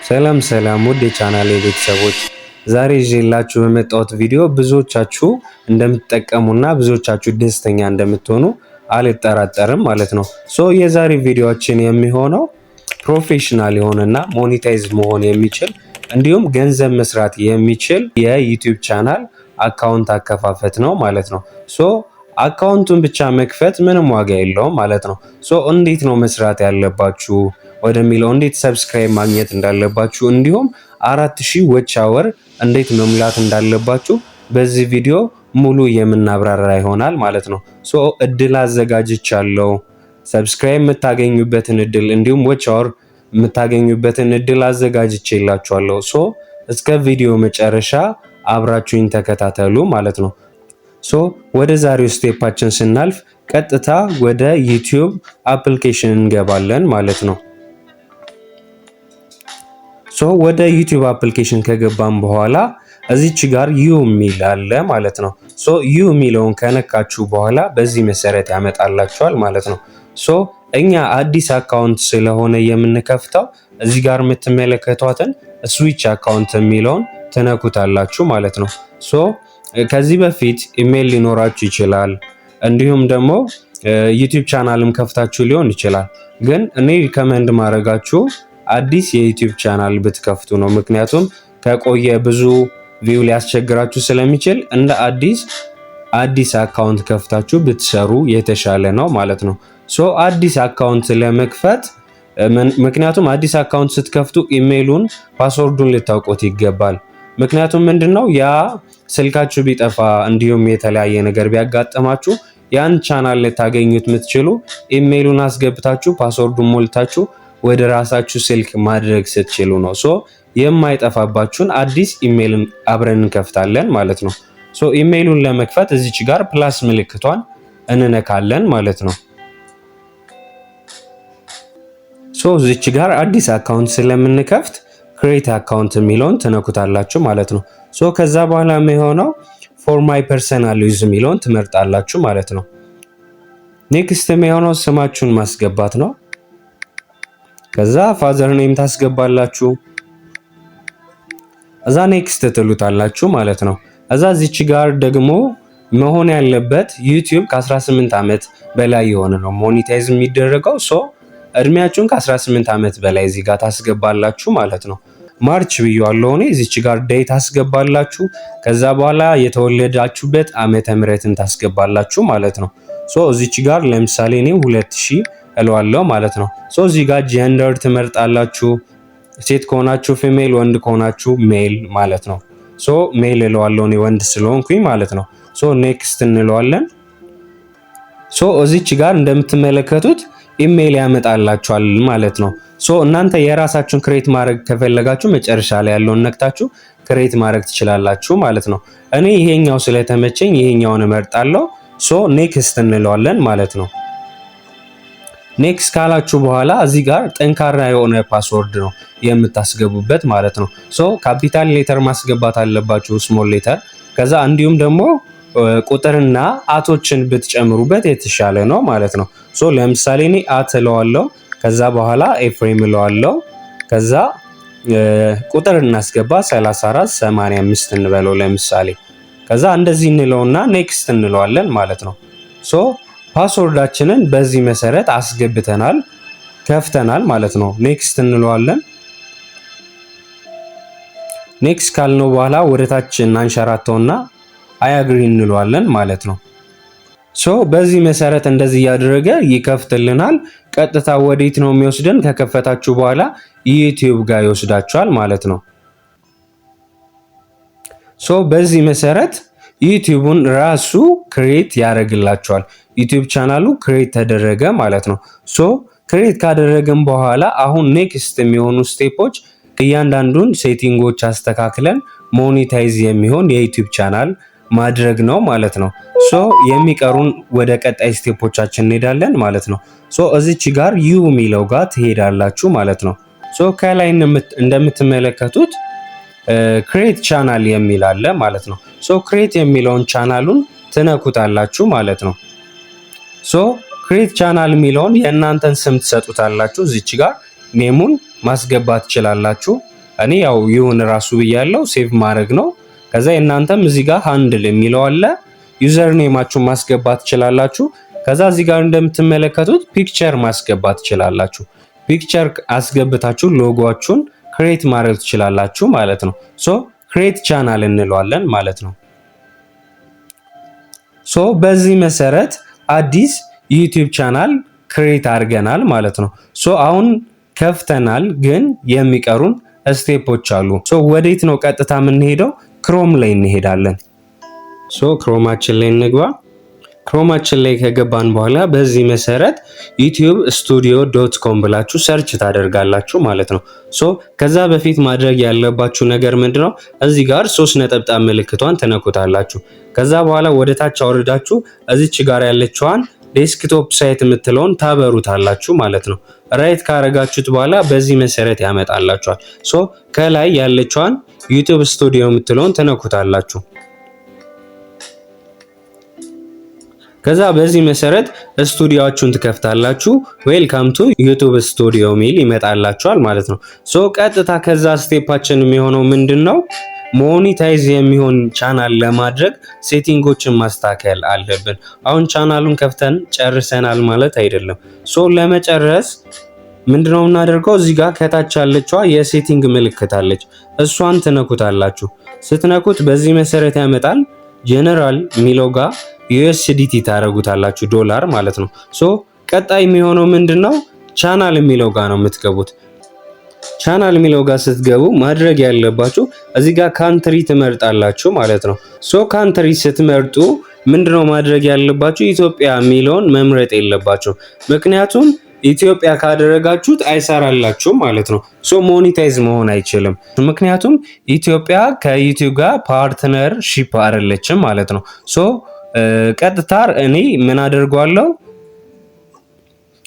ሰላም ሰላም ውድ የቻናሌ ቤተሰቦች ዛሬ ይዤላችሁ በመጣሁት ቪዲዮ ብዙዎቻችሁ እንደምትጠቀሙና ብዙዎቻችሁ ደስተኛ እንደምትሆኑ አልጠራጠርም ማለት ነው። የዛሬ ቪዲዮአችን የሚሆነው ፕሮፌሽናል የሆነና ሞኔታይዝ መሆን የሚችል እንዲሁም ገንዘብ መስራት የሚችል የዩቲዩብ ቻናል አካውንት አከፋፈት ነው ማለት ነው። አካውንቱን ብቻ መክፈት ምንም ዋጋ የለውም ማለት ነው። እንዴት ነው መስራት ያለባችሁ ወደሚለው እንዴት ሰብስክራይብ ማግኘት እንዳለባችሁ እንዲሁም 4000 ዎች አወር እንዴት መሙላት እንዳለባችሁ በዚህ ቪዲዮ ሙሉ የምናብራራ ይሆናል ማለት ነው። እድል አዘጋጅቻለሁ። ሰብስክራይብ የምታገኙበትን እድል እንዲሁም ዎች አወር የምታገኙበትን እድል አዘጋጅቼላችኋለሁ። እስከ ቪዲዮ መጨረሻ አብራችሁኝ ተከታተሉ ማለት ነው። ወደ ዛሬው ስቴፓችን ስናልፍ ቀጥታ ወደ ዩቲዩብ አፕሊኬሽን እንገባለን ማለት ነው። ወደ ዩቲዩብ አፕሊኬሽን ከገባን በኋላ እዚች ጋር ዩ ሚል አለ ማለት ነው። ዩ ሚለውን ከነካችሁ በኋላ በዚህ መሰረት ያመጣላችኋል ማለት ነው። እኛ አዲስ አካውንት ስለሆነ የምንከፍተው እዚህ ጋር የምትመለከቷትን ስዊች አካውንት የሚለውን ትነኩታላችሁ ማለት ነው። ከዚህ በፊት ኢሜል ሊኖራችሁ ይችላል፣ እንዲሁም ደግሞ ዩቲዩብ ቻናልም ከፍታችሁ ሊሆን ይችላል። ግን እኔ ሪከመንድ ማድረጋችሁ አዲስ የዩቲዩብ ቻናል ብትከፍቱ ነው። ምክንያቱም ከቆየ ብዙ ቪው ሊያስቸግራችሁ ስለሚችል እንደ አዲስ አካውንት ከፍታችሁ ብትሰሩ የተሻለ ነው ማለት ነው። አዲስ አካውንት ለመክፈት ምክንያቱም አዲስ አካውንት ስትከፍቱ ኢሜይሉን ፓስወርዱን ልታውቁት ይገባል። ምክንያቱም ምንድነው ያ ስልካችሁ ቢጠፋ እንዲሁም የተለያየ ነገር ቢያጋጥማችሁ ያን ቻናል ልታገኙት የምትችሉ ኢሜይሉን አስገብታችሁ ፓስወርዱን ሞልታችሁ ወደ ራሳችሁ ስልክ ማድረግ ስትችሉ ነው። የማይጠፋባችሁን አዲስ ኢሜይልን አብረን እንከፍታለን ማለት ነው። ኢሜይሉን ለመክፈት እዚች ጋር ፕላስ ምልክቷን እንነካለን ማለት ነው። እዚች ጋር አዲስ አካውንት ስለምንከፍት ክሬት አካውንት የሚለውን ትነኩታላችሁ ማለት ነው። ከዛ በኋላ የሚሆነው ፎር ማይ ፐርሰናል ዩዝ የሚለውን ትመርጣላችሁ ማለት ነው። ኔክስት የሚሆነው ስማችሁን ማስገባት ነው። ከዛ ፋዘር ኔም ታስገባላችሁ። እዛ ኔክስት ትሉታላችሁ ማለት ነው። እዛ እዚች ጋር ደግሞ መሆን ያለበት ዩቲዩብ ከ18 ዓመት በላይ የሆነ ነው ሞኔታይዝ የሚደረገው። እድሜያችሁን ከ18 ዓመት በላይ እዚህ ጋር ታስገባላችሁ ማለት ነው። ማርች ብያለሁ እኔ እዚች ጋር ዴት ታስገባላችሁ። ከዛ በኋላ የተወለዳችሁበት ዓመተ ምህረትን ታስገባላችሁ ማለት ነው። እዚች ጋር ለምሳሌ እኔ 2000 እለዋለሁ ማለት ነው። እዚህ ጋር ጀንደር ትመርጣላችሁ። ሴት ከሆናችሁ ፊሜል፣ ወንድ ከሆናችሁ ሜል ማለት ነው። ሜል እለዋለሁ እኔ ወንድ ስለሆንኩኝ ማለት ነው። ኔክስት እንለዋለን። እዚች ጋር እንደምትመለከቱት ኢሜይል ያመጣላችኋል ማለት ነው። እናንተ የራሳችሁን ክሬት ማድረግ ከፈለጋችሁ መጨረሻ ላይ ያለውን ነክታችሁ ክሬት ማድረግ ትችላላችሁ ማለት ነው። እኔ ይሄኛው ስለተመቸኝ ይሄኛውን እመርጣለሁ። ኔክስት እንለዋለን ማለት ነው። ኔክስት ካላችሁ በኋላ እዚህ ጋር ጠንካራ የሆነ ፓስወርድ ነው የምታስገቡበት ማለት ነው። ካፒታል ሌተር ማስገባት አለባችሁ፣ ስሞል ሌተር። ከዛ እንዲሁም ደግሞ ቁጥርና አቶችን ብትጨምሩበት የተሻለ ነው ማለት ነው። ለምሳሌ እኔ አት እለዋለሁ፣ ከዛ በኋላ ኤፍሬም እለዋለሁ፣ ከዛ ቁጥር እናስገባ 3485 እንበለው ለምሳሌ። ከዛ እንደዚህ እንለውና ኔክስት እንለዋለን ማለት ነው። ፓስወርዳችንን በዚህ መሰረት አስገብተናል፣ ከፍተናል ማለት ነው። ኔክስት እንለዋለን። ኔክስት ካልነው በኋላ ወደታች እናንሸራተውና አይ አግሪ እንለዋለን ማለት ነው። በዚህ መሰረት እንደዚህ ያደረገ ይከፍትልናል። ቀጥታ ወዴት ነው የሚወስደን? ከከፈታችሁ በኋላ ዩቲዩብ ጋር ይወስዳችኋል ማለት ነው። በዚህ መሰረት ዩቲዩብን ራሱ ክሬት ያደርግላችኋል። ዩቲዩብ ቻናሉ ክሬት ተደረገ ማለት ነው። ክሬት ካደረገን በኋላ አሁን ኔክስት የሚሆኑ ስቴፖች እያንዳንዱን ሴቲንጎች አስተካክለን ሞኔታይዝ የሚሆን የዩቲዩብ ቻናል ማድረግ ነው ማለት ነው። የሚቀሩን ወደ ቀጣይ ስቴፖቻችን እንሄዳለን ማለት ነው። እዚች ጋር ዩ ሚለው ጋር ትሄዳላችሁ ማለት ነው። ከላይ እንደምትመለከቱት ክሬት ቻናል የሚል አለ ማለት ነው። ክሬት የሚለውን ቻናሉን ትነኩታላችሁ ማለት ነው። ክሬት ቻናል የሚለውን የእናንተን ስም ትሰጡታላችሁ። እዚች ጋር ኔሙን ማስገባት ትችላላችሁ። እኔ ያው ይሁን ራሱ ብያለሁ፣ ሴቭ ማድረግ ነው። ከዛ እናንተም እዚህ ጋር ሃንድል የሚለው አለ፣ ዩዘር ኔማችሁን ማስገባት ትችላላችሁ። ከዛ እዚህ ጋር እንደምትመለከቱት ፒክቸር ማስገባት ትችላላችሁ። ፒክቸር አስገብታችሁ ሎጎአችሁን ክሬት ማድረግ ትችላላችሁ ማለት ነው። ሶ ክሬት ቻናል እንለዋለን ማለት ነው። ሶ በዚህ መሰረት አዲስ ዩቲዩብ ቻናል ክሬት አድርገናል ማለት ነው። ሶ አሁን ከፍተናል፣ ግን የሚቀሩን ስቴፖች አሉ። ሶ ወዴት ነው ቀጥታ የምንሄደው? ክሮም ላይ እንሄዳለን። ሶ ክሮማችን ላይ እንግባ። ክሮማችን ላይ ከገባን በኋላ በዚህ መሰረት youtube-studio.com ብላችሁ ሰርች ታደርጋላችሁ ማለት ነው። ሶ ከዛ በፊት ማድረግ ያለባችሁ ነገር ምንድነው? እዚህ ጋር 3 ነጠብጣብ ምልክቷን ትነኩታላችሁ። ከዛ በኋላ ወደ ታች አውርዳችሁ እዚች ጋር ያለችዋን ዴስክቶፕ ሳይት የምትለውን ታበሩታላችሁ ማለት ነው። ራይት ካረጋችሁት በኋላ በዚህ መሰረት ያመጣላችኋል። ሶ ከላይ ያለችዋን ዩቲዩብ ስቱዲዮ የምትለውን ትነኩታላችሁ። ከዛ በዚህ መሰረት ስቱዲዮአችሁን ትከፍታላችሁ። ዌልካም ቱ ዩቲዩብ ስቱዲዮ ሚል ይመጣላችኋል ማለት ነው። ሶ ቀጥታ ከዛ ስቴፓችን የሚሆነው ምንድነው? ሞኔታይዝ የሚሆን ቻናል ለማድረግ ሴቲንጎችን ማስተካከል አለብን። አሁን ቻናሉን ከፍተን ጨርሰናል ማለት አይደለም። ሶ ለመጨረስ ምንድነው እናደርገው? እዚህ ጋር ከታች ያለችዋ የሴቲንግ ምልክት አለች። እሷን ትነኩታላችሁ። ስትነኩት በዚህ መሰረት ያመጣል። ጀነራል ሚለው ጋር USDT ታረጉታላችሁ፣ ዶላር ማለት ነው። ሶ ቀጣይ የሚሆነው ምንድነው? ቻናል የሚለው ጋር ነው የምትገቡት። ቻናል የሚለው ጋር ስትገቡ ማድረግ ያለባችሁ እዚህ ጋር ካንትሪ ትመርጣላችሁ ማለት ነው። ሶ ካንትሪ ስትመርጡ ምንድነው ማድረግ ያለባችሁ? ኢትዮጵያ የሚለውን መምረጥ የለባችሁ። ምክንያቱም ኢትዮጵያ ካደረጋችሁት አይሰራላችሁም ማለት ነው። ሶ ሞኔታይዝ መሆን አይችልም። ምክንያቱም ኢትዮጵያ ከዩቲዩብ ጋር ፓርትነር ሺፕ አይደለችም ማለት ነው። ሶ ቀጥታ እኔ ምን አደርገዋለሁ?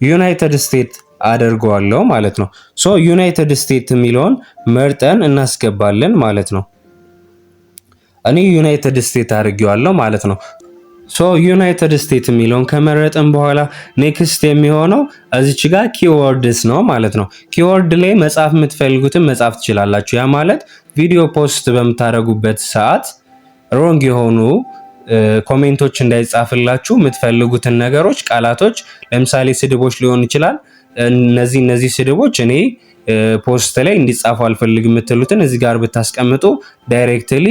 ዩናይትድ ስቴትስ አደርገዋለሁ ማለት ነው። ሶ ዩናይትድ ስቴትስ የሚለውን መርጠን እናስገባለን ማለት ነው። እኔ ዩናይትድ ስቴትስ አድርጌዋለሁ ማለት ነው። ሶ ዩናይትድ ስቴትስ የሚለውን ከመረጥን በኋላ ኔክስት የሚሆነው እዚች ጋር ኪወርድስ ነው ማለት ነው። ኪወርድ ላይ መጻፍ የምትፈልጉትን መጻፍ ትችላላችሁ። ያ ማለት ቪዲዮ ፖስት በምታደርጉበት ሰዓት ሮንግ የሆኑ ኮሜንቶች እንዳይጻፍላችሁ የምትፈልጉትን ነገሮች፣ ቃላቶች፣ ለምሳሌ ስድቦች ሊሆን ይችላል። እነዚህ ስድቦች እኔ ፖስት ላይ እንዲጻፉ አልፈልግም የምትሉትን እዚህ ጋር ብታስቀምጡ ዳይሬክትሊ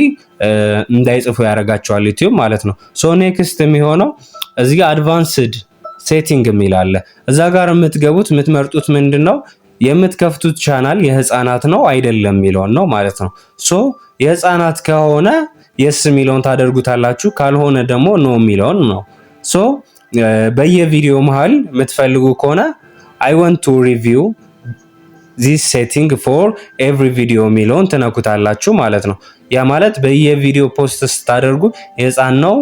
እንዳይጽፉ ያደርጋቸዋል ዩቲዩብ ማለት ነው። ሶ ኔክስት የሚሆነው እዚህ ጋር አድቫንስድ ሴቲንግ የሚል አለ። እዛ ጋር የምትመርጡት ምንድነው? የምትከፍቱት ቻናል የህፃናት ነው አይደለም የሚለውን ነው ማለት ነው። ሶ የህፃናት ከሆነ የስ የሚለውን ታደርጉታላችሁ፣ ካልሆነ ደግሞ ኖ የሚለውን ነው። ሶ በየቪዲዮ መሃል የምትፈልጉ ከሆነ I want to review this setting for every video የሚለውን ትነኩታላችሁ ማለት ነው። ያ ማለት በየቪዲዮ ፖስት ስታደርጉ የህፃን ነው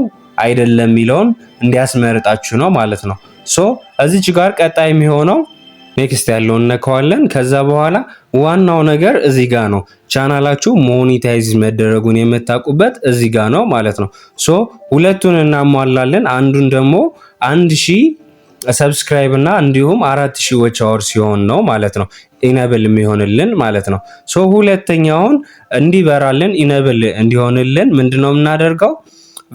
አይደለም የሚለውን እንዲያስመርጣችሁ ነው ማለት ነው። ሶ እዚች ጋር ቀጣይ የሚሆነው ኔክስት ያለውን ነካዋለን። ከዛ በኋላ ዋናው ነገር እዚህ ጋር ነው። ቻናላችሁ ሞኔታይዝ መደረጉን የምታውቁበት እዚህ ጋር ነው ማለት ነው። ሶ ሁለቱን እናሟላለን። አንዱን ደግሞ 1000 ሰብስክራይብ እና እንዲሁም 4000 ዎች አወር ሲሆን ነው ማለት ነው ኢነብል የሚሆንልን ማለት ነው። ሶ ሁለተኛውን እንዲበራልን ኢነብል እንዲሆንልን ምንድነው የምናደርገው?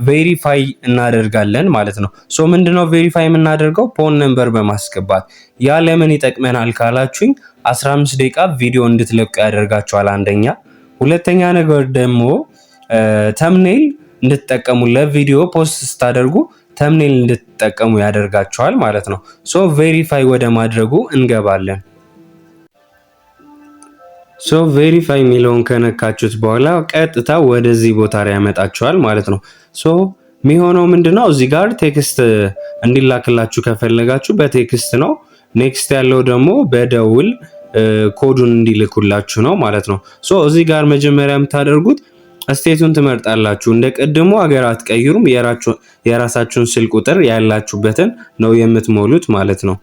ቬሪፋይ እናደርጋለን ማለት ነው። ሶ ምንድነው ቬሪፋይ የምናደርገው? ፎን ነምበር በማስገባት ያ ለምን ይጠቅመናል ካላችሁኝ 15 ደቂቃ ቪዲዮ እንድትለቁ ያደርጋችኋል አንደኛ። ሁለተኛ ነገር ደግሞ ተምኔል እንድትጠቀሙ ለቪዲዮ ፖስት ስታደርጉ ተምኔል እንድትጠቀሙ ያደርጋችኋል ማለት ነው። ሶ ቬሪፋይ ወደ ማድረጉ እንገባለን። ሶ ቬሪፋይ የሚለውን ከነካችሁት በኋላ ቀጥታ ወደዚህ ቦታ ላይ ያመጣችኋል ማለት ነው። ሶ የሚሆነው ምንድነው? እዚህ ጋር ቴክስት እንዲላክላችሁ ከፈለጋችሁ በቴክስት ነው። ኔክስት ያለው ደግሞ በደውል ኮዱን እንዲልኩላችሁ ነው ማለት ነው። ሶ እዚህ ጋር መጀመሪያ የምታደርጉት ስቴቱን ትመርጣላችሁ። እንደ ቀድሞ ሀገር አትቀይሩም። የራሳችሁን ስልክ ቁጥር ያላችሁበትን ነው የምትሞሉት ማለት ነው።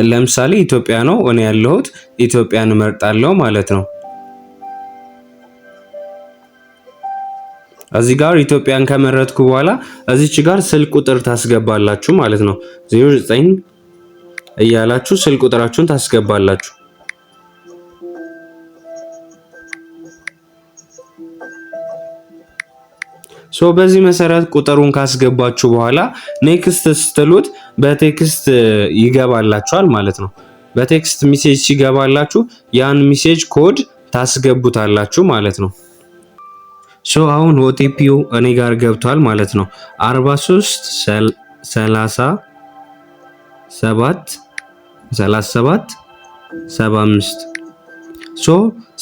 ለምሳሌ ኢትዮጵያ ነው እኔ ያለሁት፣ ኢትዮጵያን እመርጣለሁ ማለት ነው። እዚህ ጋር ኢትዮጵያን ከመረጥኩ በኋላ እዚች ጋር ስልክ ቁጥር ታስገባላችሁ ማለት ነው። 09 እያላችሁ ስልክ ቁጥራችሁን ታስገባላችሁ። ሶ በዚህ መሰረት ቁጥሩን ካስገባችሁ በኋላ ኔክስት ስትሉት በቴክስት ይገባላችኋል ማለት ነው። በቴክስት ሜሴጅ ሲገባላችሁ ያን ሜሴጅ ኮድ ታስገቡታላችሁ ማለት ነው። ሶ አሁን ኦቲፒው እኔ ጋር ገብቷል ማለት ነው። 43 37 75 ሶ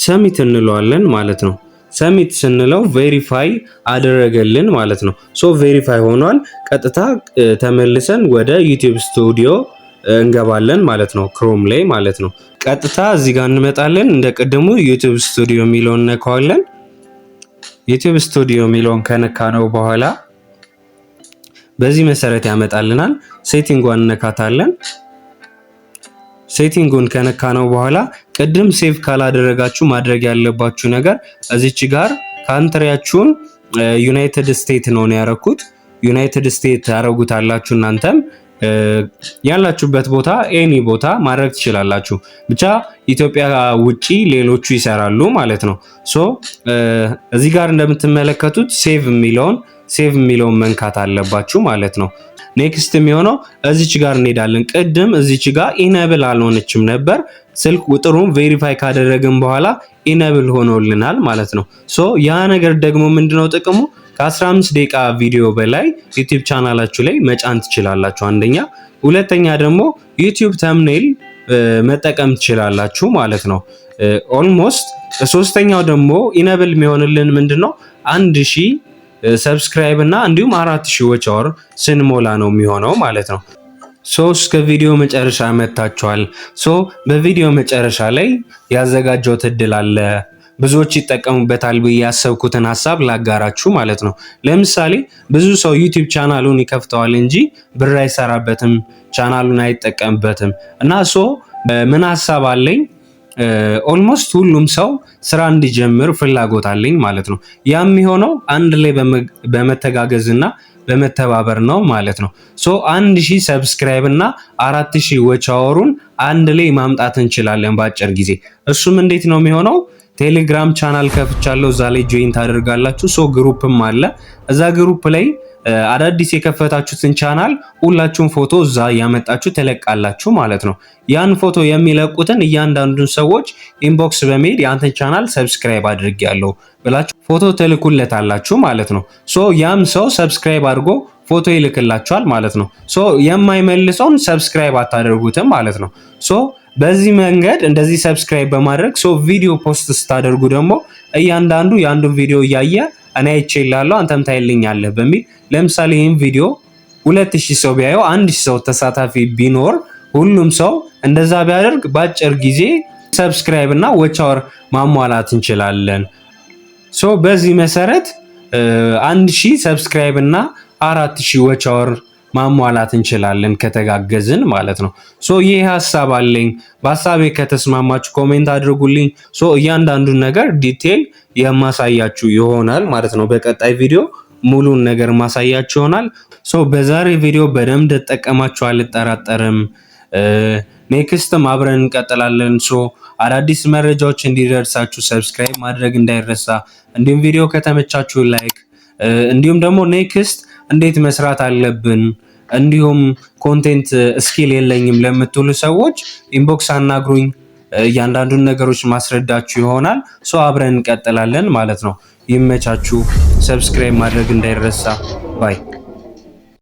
ሰሚት እንለዋለን ማለት ነው። ሰሚት ስንለው ቬሪፋይ አደረገልን ማለት ነው። ሶ ቬሪፋይ ሆኗል። ቀጥታ ተመልሰን ወደ ዩቲዩብ ስቱዲዮ እንገባለን ማለት ነው። ክሮም ላይ ማለት ነው። ቀጥታ እዚህ ጋር እንመጣለን። እንደ ቅድሙ ዩቲዩብ ስቱዲዮ የሚለውን ነካዋለን። ዩቲዩብ ስቱዲዮ የሚለውን ከነካ ነው በኋላ በዚህ መሰረት ያመጣልናል። ሴቲንጓን እንነካታለን። ሴቲንጉን ከነካ ነው በኋላ ቅድም ሴቭ ካላደረጋችሁ ማድረግ ያለባችሁ ነገር እዚች ጋር ካንትሪያችሁን ዩናይትድ ስቴትስ ነው ያረኩት። ዩናይትድ ስቴትስ ያረጉታላችሁ። እናንተም ያላችሁበት ቦታ ኤኒ ቦታ ማድረግ ትችላላችሁ። ብቻ ኢትዮጵያ ውጪ ሌሎቹ ይሰራሉ ማለት ነው። ሶ እዚህ ጋር እንደምትመለከቱት ሴቭ የሚለውን መንካት አለባችሁ ማለት ነው። ኔክስት የሚሆነው እዚች ጋር እንሄዳለን። ቅድም እዚች ጋር ኢነብል አልሆነችም ነበር። ስልክ ቁጥሩን ቬሪፋይ ካደረግን በኋላ ኢነብል ሆኖልናል ማለት ነው። ሶ ያ ነገር ደግሞ ምንድነው ጥቅሙ? ከ15 ደቂቃ ቪዲዮ በላይ ዩቲዩብ ቻናላችሁ ላይ መጫን ትችላላችሁ። አንደኛ፣ ሁለተኛ ደግሞ ዩቲዩብ ተምኔል መጠቀም ትችላላችሁ ማለት ነው። ኦልሞስት ሶስተኛው ደግሞ ኢነብል የሚሆንልን ምንድነው 1000 ሰብስክራይብ እና እንዲሁም 4000 ዎች አወር ስንሞላ ነው የሚሆነው ማለት ነው። ሶ እስከ ቪዲዮ መጨረሻ መታችኋል። ሶ በቪዲዮ መጨረሻ ላይ ያዘጋጀሁት እድል አለ። ብዙዎች ይጠቀሙበታል ብዬ ያሰብኩትን ሀሳብ ላጋራችሁ ማለት ነው። ለምሳሌ ብዙ ሰው ዩቲዩብ ቻናሉን ይከፍተዋል እንጂ ብር አይሰራበትም፣ ቻናሉን አይጠቀምበትም። እና ሶ ምን ሀሳብ አለኝ፣ ኦልሞስት ሁሉም ሰው ስራ እንዲጀምር ፍላጎት አለኝ ማለት ነው። ያም የሚሆነው አንድ ላይ በመተጋገዝ እና በመተባበር ነው ማለት ነው። ሶ 1000 ሰብስክራይብ እና 4000 ዎች አወሩን አንድ ላይ ማምጣት እንችላለን በአጭር ጊዜ። እሱም እንዴት ነው የሚሆነው? ቴሌግራም ቻናል ከፍቻለሁ። እዛ ላይ ጆይን ታደርጋላችሁ። ሶ ግሩፕም አለ። እዛ ግሩፕ ላይ አዳዲስ የከፈታችሁትን ቻናል ሁላችሁም ፎቶ እዛ ያመጣችሁ ተለቃላችሁ ማለት ነው። ያን ፎቶ የሚለቁትን እያንዳንዱን ሰዎች ኢንቦክስ በመሄድ ያንተን ቻናል ሰብስክራይብ አድርጌያለሁ ብላችሁ ፎቶ ትልኩለታላችሁ ማለት ነው። ሶ ያም ሰው ሰብስክራይብ አድርጎ ፎቶ ይልክላችኋል ማለት ነው። ሶ የማይመልሰውን ሰብስክራይብ አታደርጉትም ማለት ነው። ሶ በዚህ መንገድ እንደዚህ ሰብስክራይብ በማድረግ ሶ ቪዲዮ ፖስት ስታደርጉ ደግሞ እያንዳንዱ የአንዱን ቪዲዮ እያየ እኔ አይቼላለሁ አንተም ታይልኛለህ በሚል ለምሳሌ ይህን ቪዲዮ 2000 ሰው ቢያየው 1000 ሰው ተሳታፊ ቢኖር ሁሉም ሰው እንደዛ ቢያደርግ በአጭር ጊዜ ሰብስክራይብ እና ዎች አወር ማሟላት እንችላለን። ሶ በዚህ መሰረት 1000 ሰብስክራይብ እና 4000 ዎች አወር ማሟላት እንችላለን ከተጋገዝን ማለት ነው። ሶ ይሄ ሀሳብ አለኝ። በሀሳቤ ከተስማማችሁ ኮሜንት አድርጉልኝ። ሶ እያንዳንዱን ነገር ዲቴል የማሳያችሁ ይሆናል ማለት ነው። በቀጣይ ቪዲዮ ሙሉን ነገር ማሳያችሁ ይሆናል። ሶ በዛሬ ቪዲዮ በደንብ ተጠቀማችሁ አልጠራጠርም። ኔክስትም አብረን እንቀጥላለን። ሶ አዳዲስ መረጃዎች እንዲደርሳችሁ ሰብስክራይብ ማድረግ እንዳይረሳ፣ እንዲሁም ቪዲዮ ከተመቻችሁ ላይክ፣ እንዲሁም ደግሞ ኔክስት እንዴት መስራት አለብን እንዲሁም ኮንቴንት ስኪል የለኝም ለምትሉ ሰዎች ኢንቦክስ አናግሩኝ። እያንዳንዱን ነገሮች ማስረዳችሁ ይሆናል። ሶ አብረን እንቀጥላለን ማለት ነው። ይመቻችሁ። ሰብስክራይብ ማድረግ እንዳይረሳ ባይ